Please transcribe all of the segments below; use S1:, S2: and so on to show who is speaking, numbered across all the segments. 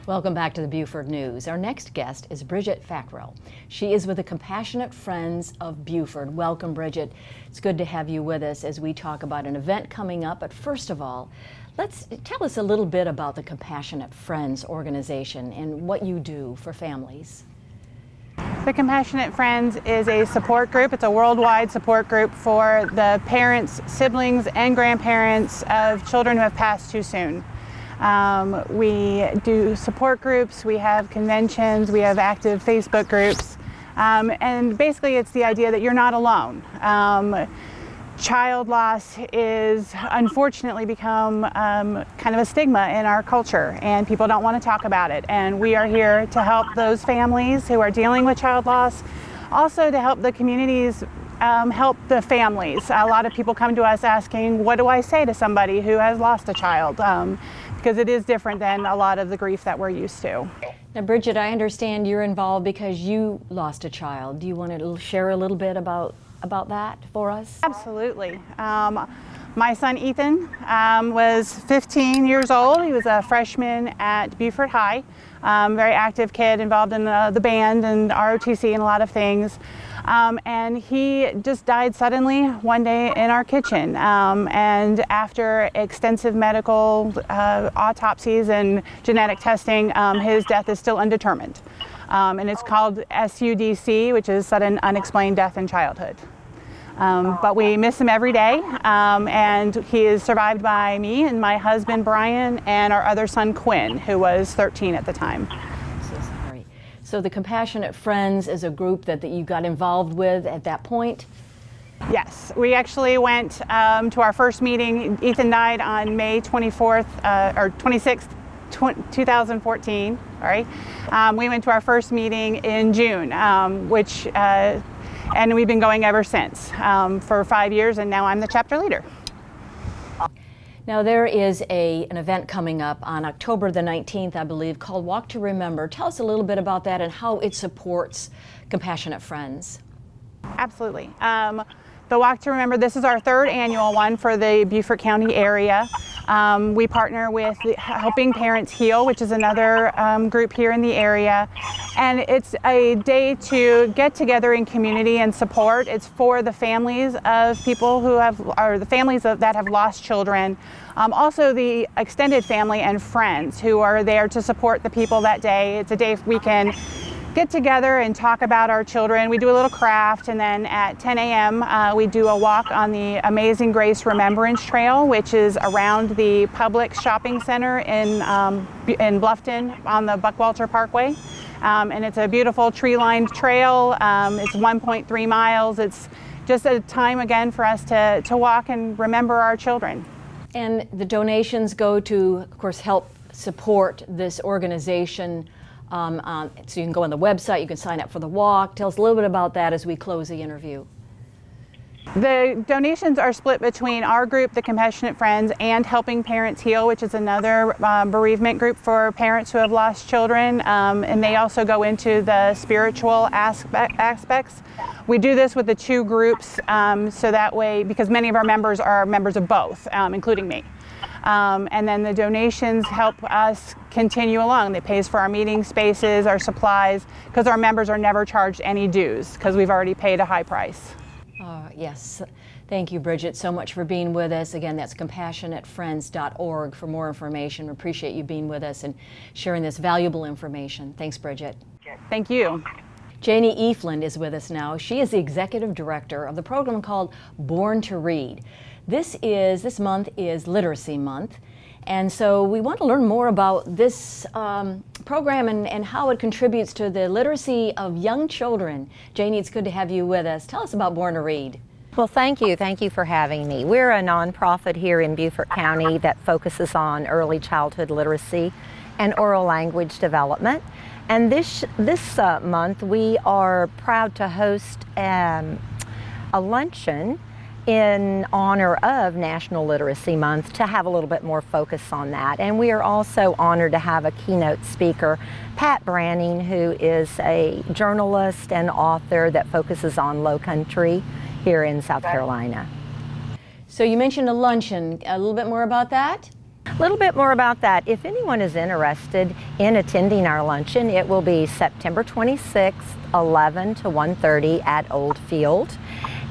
S1: Welcome back to the Beaufort News. Our next guest is Brigid Fackrell. She is with the Compassionate Friends of Beaufort. Welcome, Brigid. It's good to have you with us as we talk about an event coming up. But first of all, tell us a little bit about the Compassionate Friends organization and what you do for families.
S2: The Compassionate Friends is a support group. It's a worldwide support group for the parents, siblings, and grandparents of children who have passed too soon. We do support groups, we have conventions, we have active Facebook groups, and basically it's the idea that you're not alone. Child loss is unfortunately become kind of a stigma in our culture, and people don't want to talk about it. And we are here to help those families who are dealing with child loss, also to help the communities help the families. A lot of people come to us asking, what do I say to somebody who has lost a child? Because it is different than a lot of the grief that we're used to.
S1: Now, Brigid, I understand you're involved because you lost a child. Do you want to share a little bit about that for us?
S2: Absolutely. My son Ethan was 15 years old. He was a freshman at Beaufort High. Very active kid, involved in the band and ROTC and a lot of things. And he just died suddenly one day in our kitchen. And after extensive medical autopsies and genetic testing, his death is still undetermined. And it's called SUDC, which is sudden unexplained death in childhood. But we miss him every day, and he is survived by me and my husband Brian and our other son Quinn, who was 13 at the time.
S1: So sorry. So the Compassionate Friends is a group that you got involved with at that point?
S2: Yes, we actually went to our first meeting. Ethan died on May 24th, or 26th, 2014. Sorry. We went to our first meeting in June, and we've been going ever since for 5 years, and now I'm the chapter leader.
S1: Now there is an event coming up on October the 19th, I believe, called Walk to Remember. Tell us a little bit about that and how it supports Compassionate Friends.
S2: Absolutely. The Walk to Remember, this is our third annual one for the Beaufort County area. We partner with Helping Parents Heal, which is another group here in the area. And it's a day to get together in community and support. It's for the families of people the families that have lost children. Also the extended family and friends who are there to support the people that day. It's a day we can get together and talk about our children. We do a little craft, and then at 10 a.m. We do a walk on the Amazing Grace Remembrance Trail, which is around the public shopping center in Bluffton on the Buckwalter Parkway. And it's a beautiful tree-lined trail. It's 1.3 miles. It's just a time again for us to walk and remember our children.
S1: And the donations go to, of course, help support this organization. So you can go on the website, you can sign up for the walk. Tell us a little bit about that as we close the interview.
S2: The donations are split between our group, the Compassionate Friends, and Helping Parents Heal, which is another bereavement group for parents who have lost children. And they also go into the spiritual aspects. We do this with the two groups so that way, because many of our members are members of both, including me. And then the donations help us continue along. It pays for our meeting spaces, our supplies, because our members are never charged any dues because we've already paid a high price.
S1: Yes. Thank you, Brigid, so much for being with us. Again, that's compassionatefriends.org for more information. We appreciate you being with us and sharing this valuable information. Thanks, Brigid.
S2: Thank you.
S1: Janie Ephland is with us now. She is the executive director of the program called Born to Read. This month is Literacy Month, and so we want to learn more about this program and how it contributes to the literacy of young children. Janie, it's good to have you with us. Tell us about Born to Read.
S3: Well, thank you. Thank you for having me. We're a nonprofit here in Beaufort County that focuses on early childhood literacy and oral language development. And this month we are proud to host a luncheon in honor of National Literacy Month to have a little bit more focus on that. And we are also honored to have a keynote speaker, Pat Branning, who is a journalist and author that focuses on Low Country here in South Carolina.
S1: So you mentioned a luncheon. A little bit more about that?
S3: A little bit more about that. If anyone is interested in attending our luncheon, it will be September 26th, 11 to 1:30 at Old Field.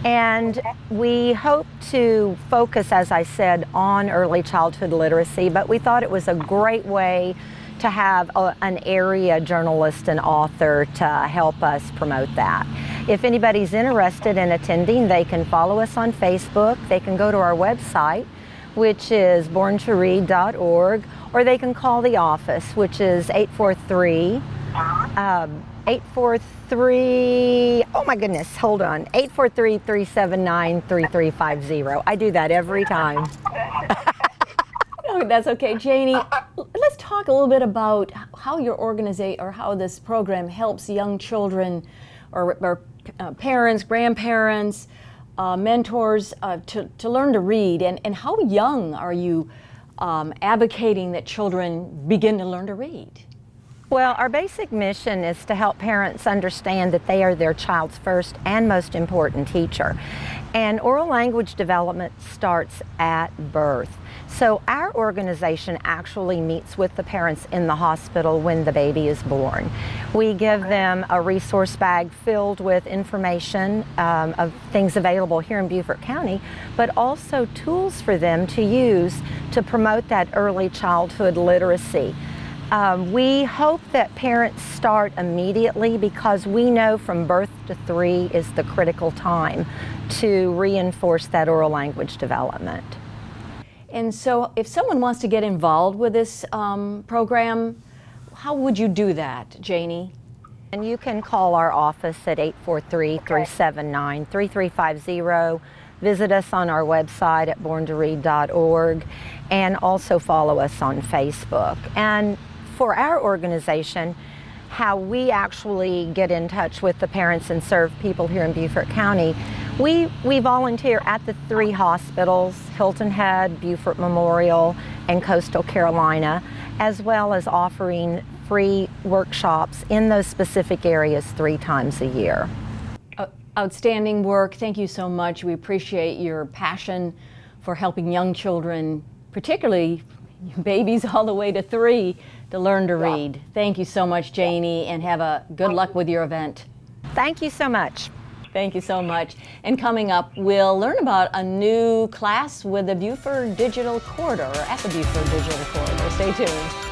S3: And we hope to focus, as I said, on early childhood literacy, but we thought it was a great way to have an area journalist and author to help us promote that. If anybody's interested in attending, they can follow us on Facebook. They can go to our website, which is borntoread.org, or they can call the office, which is 843, oh my goodness, hold on, 843-379-3350. I do that every time.
S1: Oh, that's okay. Janie, let's talk a little bit about how your organization, or how this program helps young children or parents, grandparents, mentors to learn to read, and how young are you advocating that children begin to learn to read?
S3: Well, our basic mission is to help parents understand that they are their child's first and most important teacher. And oral language development starts at birth. So our organization actually meets with the parents in the hospital when the baby is born. We give them a resource bag filled with information of things available here in Beaufort County, but also tools for them to use to promote that early childhood literacy. We hope that parents start immediately, because we know from birth to 3 is the critical time to reinforce that oral language development.
S1: And so if someone wants to get involved with this program, how would you do that, Janie?
S3: And you can call our office at 843-379-3350. Visit us on our website at borntoread.org, and also follow us on Facebook. And for our organization, how we actually get in touch with the parents and serve people here in Beaufort County, we volunteer at the 3 hospitals, Hilton Head, Beaufort Memorial, and Coastal Carolina, as well as offering free workshops in those specific areas 3 times a year.
S1: Outstanding work. Thank you so much. We appreciate your passion for helping young children, particularly babies all the way to 3, to learn to read. Thank you so much, Janie, and have a good luck with your event.
S3: Thank you so much.
S1: Thank you so much. And coming up, we'll learn about a new class with the Beaufort Digital Corridor, at the Beaufort Digital Corridor. Stay tuned.